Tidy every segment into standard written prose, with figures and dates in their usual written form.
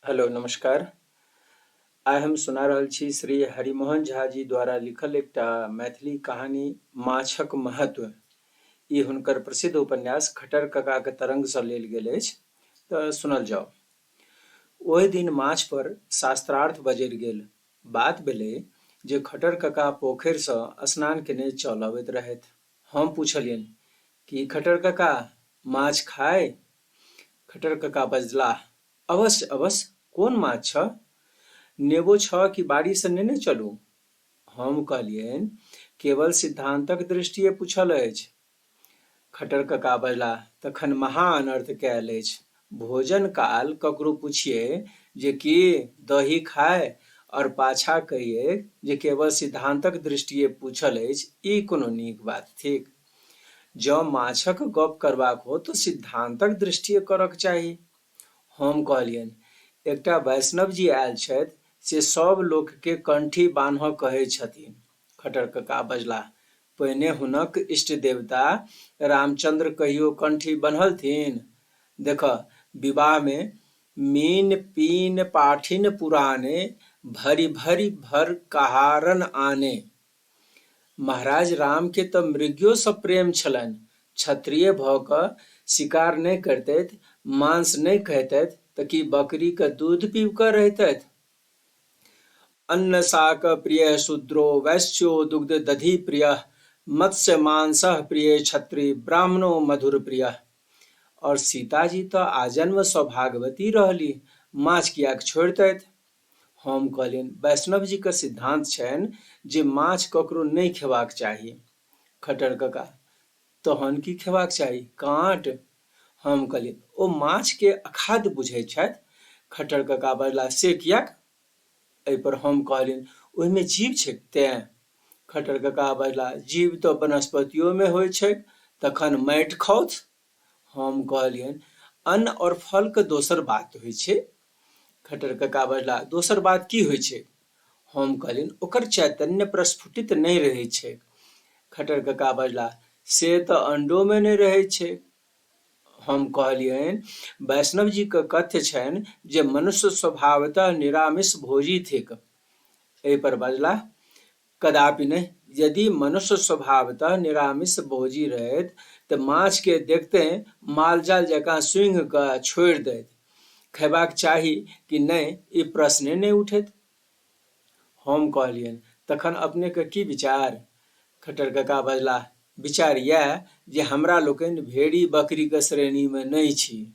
Hello नमस्कार। आइ हम सुना रहल छी श्री हरिमोहन झा जी द्वारा लिखल एकटा मैथिली कहानी माछक महत्व। ई हुनकर प्रसिद्ध उपन्यास खट्टर ककाक तरंग सँ लेल गेल अछि। तऽ सुनल जाओ। ओहि दिन माछ पर शास्त्रार्थ बजरि गेल। बात भेलै जे खट्टर कका पोखरि सँ स्नान केने चल अबैत रहथि। हम पुछलियनि कि खट्टर कका माछ खाय? खट्टर कका बजलाह, अवश्य अवश्य, कोन माछ छ? नेबो छ कि बाड़ी सँ नेने चलू? हम कहलियनि, केवल सिद्धांतक दृष्टिए पूछल अछि। खट्टर कका बजलाह, तखन महा अनर्थ कएल अछि। भोजन काल ककरो पुछिए जे की दही खाय और पाछा कहिए जे केवल सिद्धांतक दृष्टिए पूछल अछि, ई कोनो नीक बात थिक। जँ माछक गप करबाक हो तऽ सिद्धांतक दृष्टिए करक चाही। हम कहलियनि, एकटा वैष्णव जी आयल छथि, से सब लोकके कंठी बान्हऽ कहै छथिन। खट्टर कका बजलाह, पहिने हुनक इष्ट देवता रामचंद्र कहियो कंठी बन्हलथिन? देखऽ, विवाह में मीन पीन पाठिन पुराने, भरी भरी भर कहारन आने। महाराज राम के तऽ मृग्यो सँ प्रेम छलनि। क्षत्रिय भऽ कऽ शिकार नहि करतैथ, मांस नहि खैतैथ तऽ की बकरी के दूध पीब कऽ रहितैथ? अन्न शाक प्रिय शूद्रो वैश्यो दुग्ध दधि प्रिय, मत्स्य मांस प्रिय क्षत्रिय ब्राह्मणो मधुर प्रिय। और सीता जी तो आजन्म सौभाग्यवती रहली, माछ कियाक छोड़तैथ? हम कहलियनि, वैष्णव जी के सिद्धांत छनि जे माछ ककरो नहि खेबाक चाही। खट्टर कका, तहन की खेबाक चाही? काँट? हम कहलियनि, ओ माछ के अखाद्य बुझैत छथि। खट्टर कका बजलाह, से कियाक? एहि पर हम कहलियनि, ओहिमे जीव छै तें। खट्टर कका बजलाह, जीव तऽ वनस्पतियो में होइ छै, तखन माटि खौथ? हम कहलियनि, अन्न और फल के दोसर बात होइ छै। खट्टर कका बजलाह, दोसर बात की होइ छै? हम कहलियनि, ओकर चैतन्य प्रस्फुटित नहि रहै छै। खट्टर कका बजलाह, से तऽ अंडो में नहि रहै छै। हम कहलियनि, वैष्णव जी के कथ्य छनि जे मनुष्य स्वभावतः निरामिष भोजी थिक। एहि पर बजलाह, कदापि नहीं। यदि मनुष्य स्वभावतः निरामिष भोजी रहैत तऽ माछ के देखते मालजाल जकाँ सूंघि कऽ छोड़ि दैत। खयबाक चाही कि नहि, ई प्रश्ने नहि उठैत। हम कहलियनि, तखन अपने के की विचार? खट्टर कका बजलाह, विचार इएह जे हमरा लोकनि भेड़ी बकरी के श्रेणी में नहि छी।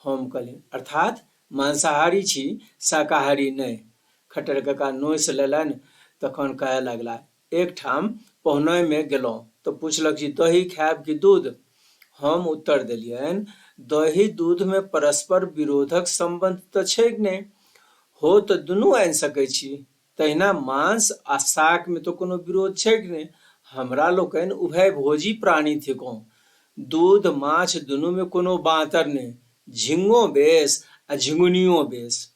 हम कहलियनि, अर्थात मांसाहारी छी, शाकाहारी नहि। खट्टर कका नोचि लेलनि। तखन कहय लगला, एक ठाम पहुनय में गेलहुँ तऽ पूछलक जी दही खायब कि दूध? हम उत्तर देलियनि, दही दूध में परस्पर विरोधक संबंध तऽ छै नहि, हो तऽ दुनू आनि सकै छी। तहिना मांस आ शाक में तो कोनो विरोध छै नहि। हमरा लोकनि उभय भोजी प्राणी थिकौं। दूध माछ दुनू में कोनो बातर नहि, झिंगो बेस आ झिंगुनियो बेस।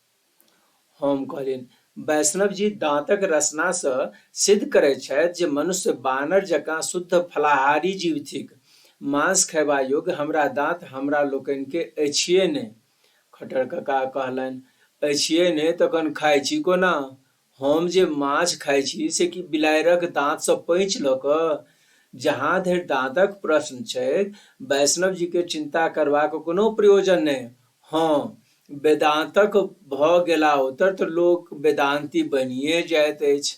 हम कहलियनि, वैष्णव जी दांतक रचना सँ सिद्ध करैत छथि जे मनुष्य बानर जकाँ शुद्ध फलाहारी जीव थिक। मांस खयबा योग्य हमरा दांत हमरा लोकनि के अछिये नहि। खट्टर कका कहलनि, अछिये नहि तखन खाइ छी कोना? हम जे माछ खाइ छी से कि बिलाड़िक दांत सँ पैंच लऽ कऽ? जहाँ धरि दांतक प्रश्न छै, वैष्णव जी के चिंता करबाक कोनो प्रयोजन नहि। हाँ, वेदांतक भऽ गेला उत्तर तऽ लोक वेदांती बनिए जाइत अछि।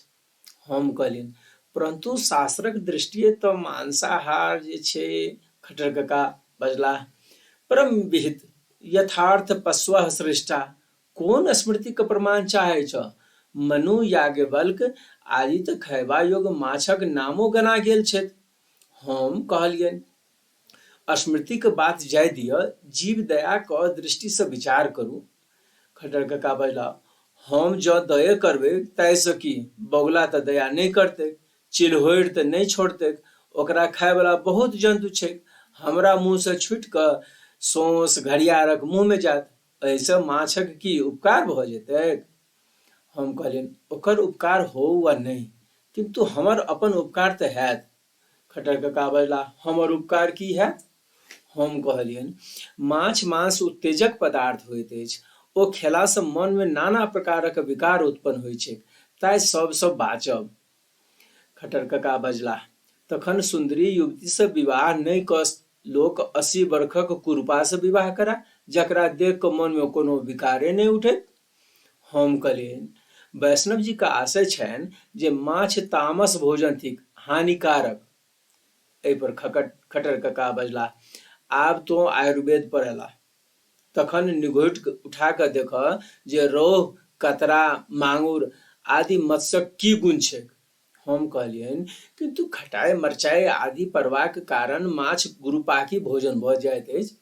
हम कहलियनि, परंतु शास्त्रक दृष्टिए तऽ मांसाहार जे छै। खट्टर कका बजलाह, परम विहित यथार्थ पश्वः सृष्टा। कोन स्मृति के प्रमाण चाहै छ? मनु याज्ञवल्क आदि तऽ खयबा योग्य माछक नामो गना गेल छथि। हम कहलियनि, स्मृति के बात जाय दिअ, जीव दया क दृष्टि से विचार करू। खट्टर कका बजला, हम जँ दये करबै ताहिसँ की? बगुला तऽ दया नहि करतै, चिल्होरि तऽ नहि छोड़तै, ओकरा खायवला बहुत जंतु छै। हमरा मुँह से छुटि कऽ सोंस घड़ियारक मुँह में जायत, एहिसँ माछक की उपकार भऽ जेतै? हम कहलियनि, ओकर उपकार हो वा नहि, किंतु हमर अपन उपकार तऽ हैत। खट्टर कका बजला, हमर उपकार की हैत? हम कहलियनि, माछ मांस उत्तेजक पदार्थ होइत अछि। ओ खेला से मन में नाना प्रकारक विकार उत्पन्न होइ छै, ताइ सबसँ बाँचब। खट्टर कका बजलाह। तखन सुंदरी युवती से विवाह नहि कऽ लोक 80 वर्षक कुरूपा से विवाह करा, जकरा देख कऽ मन में कोनो विकारे नहि उठैत। हम कहलियनि, वैष्णव जी का आशय छनि जे माछ तामस भोजन थिक, हानिकारक। एहि पर खट्टर कका बजला, आब तो आयुर्वेद पर एला। तखन निघोटि उठा कऽ देखऽ जे रोह, कतरा, मांगुर आदि मत्स्यक की गुण छैक। हम कहलियनि, किंतु खटाई मरचाई आदि पड़बाक कारण माछ गुरुपाकी भोजन भऽ जाइत अछि।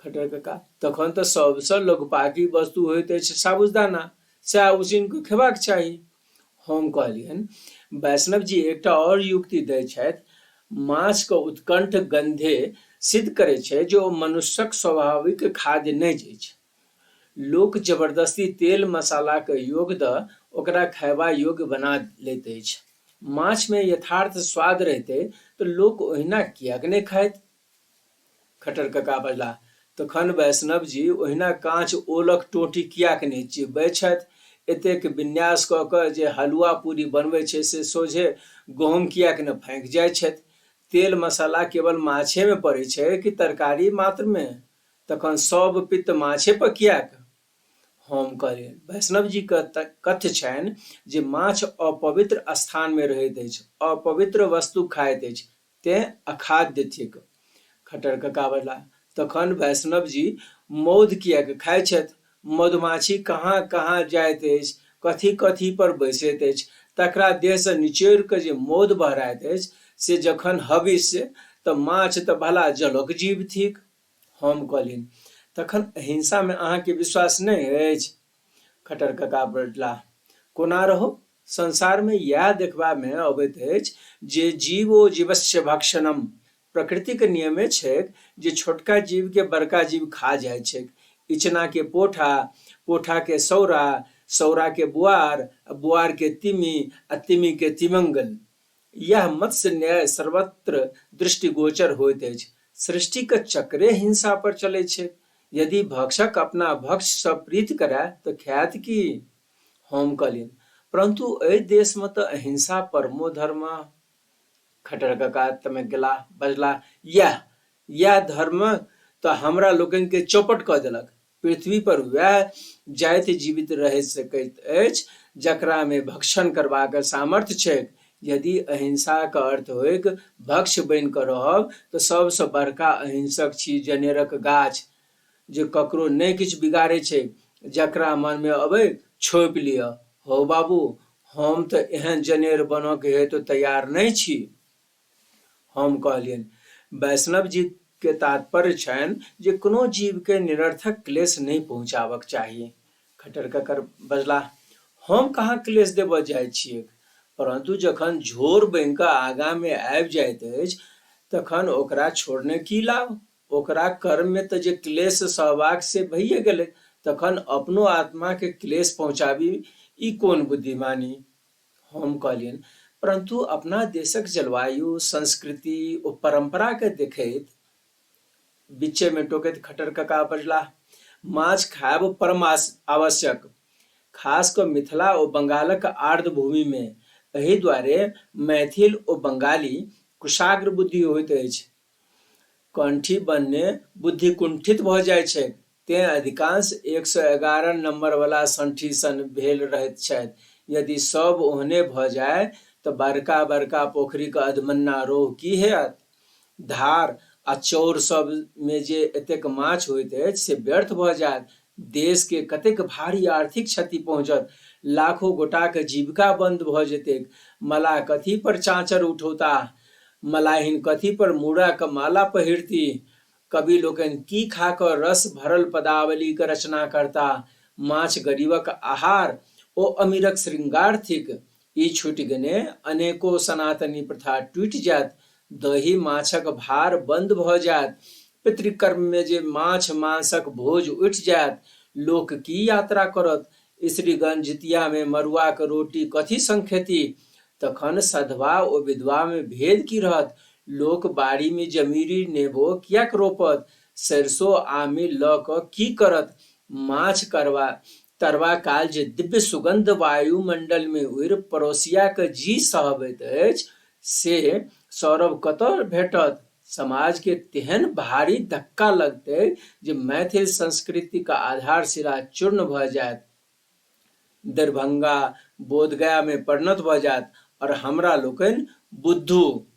खट्टर कका, तखन तऽ सबसँ लघुपाकी वस्तु होइत अछि साबुदाना, सएह उसीन कऽ खेबाक चाही। हम कहलियनि, वैष्णव जी एकटा और युक्ति दै छथि, माछके उत्कंठ गंधे सिद्ध करे छै जे ओ मनुष्यक स्वाभाविक खाद्य नहि अछि। लोक जबरदस्ती तेल मसाला के योग दऽ ओकरा खयबा योग्य बना लैत अछि। माछ में यथार्थ स्वाद रहते तो लोक ओहिना किएक नहि खाइत। खट्टर कका बजला। तखन वैष्णव जी ओहिना काँच ओलक टोटी किएक नहि चिबबै छथि, एतेक विन्यास कऽ कऽ जे हलुआ पूरी बनबै छै से सोझे गहूम किएक नहि फाँकि जाइ छथि। तेल मसाला केवल माछे में पड़ै छै कि तरकारी मात्र में, तखन सब पित्त माछे पर किएक। हम कहलियनि, वैष्णव जी के कथ्य छनि जे माछ अपवित्र स्थान में रहैत अछि, अपवित्र वस्तु खाइत अछि, तें अखाद्य थिक। खट्टर कका बजला। तखन वैष्णव जी मौध किएक खाइ छथि, मधुमाछी कहाँ कहाँ जाइत अछि, कथी कथी पर बैसैत अछि, तकरा देह से निचोड़ि कऽ जे मौध बहराइत अछि, से जखन हविष्य तऽ माछ तऽ भला जलक जीव थिक। हम कहलियनि, तखन अहिंसा में अहाँके विश्वास नहि अछि। खट्टर कका बजलाह। कोना रहो, संसार में इएह देखबा में अबैत अछि जे जीवो जीवस्य भक्षणम, प्रकृतिक नियमे छैक जे छोटका जीव के बड़का जीव खा जाइ छैक। इचना के पोठा, पोठा के सौरा, सौरा के बुआर, बुआर के तिमी आ तिमी के तिमंगल। यह मत्स्य न्याय सर्वत्र दृष्टिगोचर होइत अछि। सृष्टि के चक्रे हिंसा पर चलै छै। यदि भक्षक अपना भक्ष सँ प्रीत करय तऽ खायत की। हम कहलियनि, परंतु एहि देश में तऽ अहिंसा परमो धर्म। खट्टर कका तमे गेला बजला, यह धर्म तऽ हमरा लोकनि के चौपट कऽ देलक। पृथ्वी पर वह जाति जीवित रह सकैत अछि जकरा में भक्षण करबाक सामर्थ्य छैक। यदि अहिंसा का अर्थ होइक भक्ष बनि कऽ रहब तऽ सबसँ बड़का अहिंसक छी जनेरक गाछ, जे ककरो नहि किछु बिगाड़े छै, जकरा मन में अबै छोपि लिअ। हो बाबू, हम तऽ एहन जनेर बनऽ के हेतु तैयार नहीं छी। हम कहलियनि, वैष्णव जी के तात्पर्य छनि जे कोनो जीव के निरर्थक क्लेश नहीं पहुँचाबक चाही। खट्टर ककर बजला, हम कहाँ क्लेश देबऽ जाइ छियै, परंतु जखन झोर बनि कऽ आगाँ में आबि जाइत अछि तखन ओकरा छोड़ने की लाभ। ओकरा कर्म में तऽ जे क्लेश सहबाक से भइए गेलै, तखन अपनो आत्मा के क्लेश पहुँचाबी ई कोन बुद्धिमानी। हम कहलियनि, परंतु अपना देशक जलवायु, संस्कृति ओ परंपरा के देखैत, बीचे में टोकैत खट्टर कका बजला, माछ खायब परम आवश्यक, खास कऽ मिथिला ओ बंगालक आर्द्र भूमि में। एहि दुआरे मैथिल ओ बंगाली कुशाग्र बुद्धि होइत अछि, कंठी बनने बुद्धि कुंठित भऽ जाइ छै, तें अधिकांश 111 नंबर वाला संठी सन भेल रहैत छथि। यदि सब ओहने भऽ जाय तऽ बड़का बड़का पोखरिक अधमन्ना रोह की हैत। धार आ चौर सब में जे एतेक माछ होइत अछि से व्यर्थ भऽ जायत। देश के कतेक भारी आर्थिक क्षति पहुँचत, लाखों गोटाक जीविका बंद भऽ जेतैक। मलाह कथी पर चाँचर उठौताह, मलाहिन कथी पर मूड़ा के माला पहिरती, कवि लोकनि की खा कऽ रस भरल पदावली के रचना करता। माछ गरीबक आहार ओ अमीरक श्रृंगार थिक। ई छूटि गेने अनेको सनातनी प्रथा टूटि जायत, दही माछक भार बंद भऽ जायत, पितृकर्म में जे माछ मांसक भोज उठि जायत, लोक की यात्रा करत, स्त्रीगण जितिया में मरुआक रोटी कथी संग खेती, तखन सधवा ओ विधवा में भेद की रहत। लोक बाड़ी में जमीरी नेबो कियाक रोपत, सरिसो आमिल लऽ कऽ की करत, माछ करवा तरवा काल जे दिव्य सुगंध वायुमंडल में उड़ि पड़ोसिया के जी सहबैत अछि से सौरभ कतऽ भेटत। समाज के तेहन भारी धक्का लगतै जे मैथिल संस्कृति का आधारशिला चूर्ण भऽ जायत, दरभंगा बोधगया में परिणत भऽ जायत और हमरा लोकनि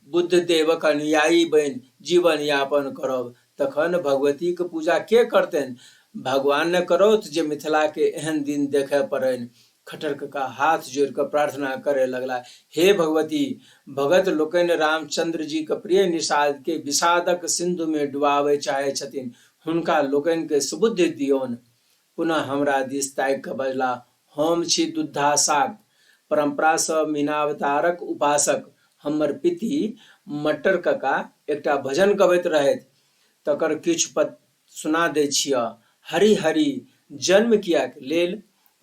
बुद्ध देवक अनुयायी बनि जीवन यापन करब। तखन भगवती के पूजा के करतनि? भगवान ने करौथ जे मिथिला के एहन दिन देखे पड़नि। खट्टर कका हाथ जोड़ कर प्रार्थना करे लगला, हे भगवती, भगत लोकनि रामचंद्र जी के प्रिय निषाद के विषादक सिंधु में डुबावे चाहे छथिन, हुनका लोकनि के सुबुद्धि दियौन। पुनः हमरा दिस ताकि कऽ बजला, हम छी दुद्धा शाक्त, परंपरा सँ मीनावतारक उपासक। हमर पिति मट्टर कका एकटा भजन गबैत रहथि, तकर किछु पद सुना दै छियै। हरि हरि जन्म कियाक लेल,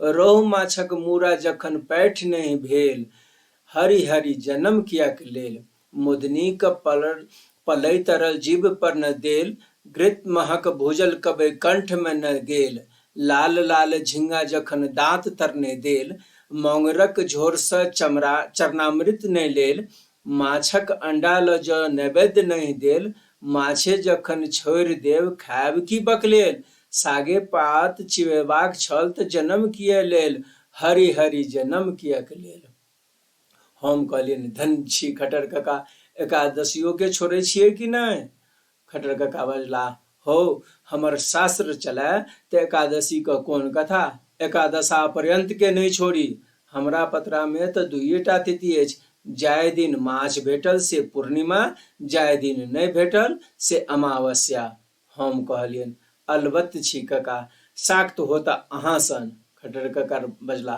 रोहु माछक मूड़ा जखन पैठ नहि भेल। हरि हरि जन्म कियाक लेल, मुदनीक पलय तरल जीभ पर न देल। घृत महक भूजल कबै कंठ में न गेल। लाल लाल झिंगा जखन दांत तरने देल। मौंगरक झोर सँ चरणामृत नहि लेल। माछक अंडा ल ज नैवेद्य नहि देल। माछे जखन छोड़ि देव खायब की बकलेल। सागे पात चिबेबाक छल तऽ जन्म किए लेल। हरि हरि जन्म किएक लेल। हम कहलियनि, धन्य छी खट्टर कका, एकादशियो के छोड़े छियै कि नहीं? खट्टर कका बजला, हो हमर शास्त्र चलै तऽ एकादशी के कोन कथा, एकादशा पर्यंत के नहीं छोड़ी। हमरा पतरा में तऽ 2टा तिथि अछि, जाय दिन माछ भेटल से पूर्णिमा, जाय दिन नहीं भेटल से अमावस्या। हम कहलियनि, अलबत्त छी कका, शाक्त होता अहाँ सन। खट्टर कका बजला,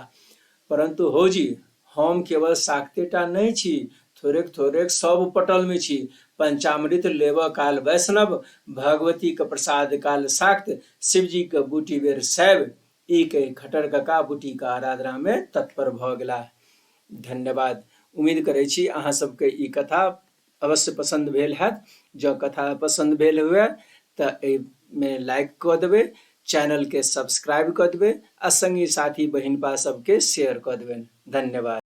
परंतु हौजी, हम केवल शाक्तेटा नहीं छी, थोड़ेक सब पटल में छी। पंचामृत लेबऽ काल वैष्णव, भगवती के प्रसाद काल शाक्त, शिवजी के बूटी बेर शैव। ई कहि खट्टर कका बूटी के आराधना में तत्पर भऽ गेला। धन्यवाद। उम्मीद करै छी अहाँ सबके ई कथा अवश्य पसंद भेल हैत। जँ कथा पसंद भेल हुए तऽ एहिमे लाइक कऽ देबै, चैनल के सब्सक्राइब कऽ देबै आ संगी साथी बहिनपा सबके शेयर कऽ देबनि। धन्यवाद।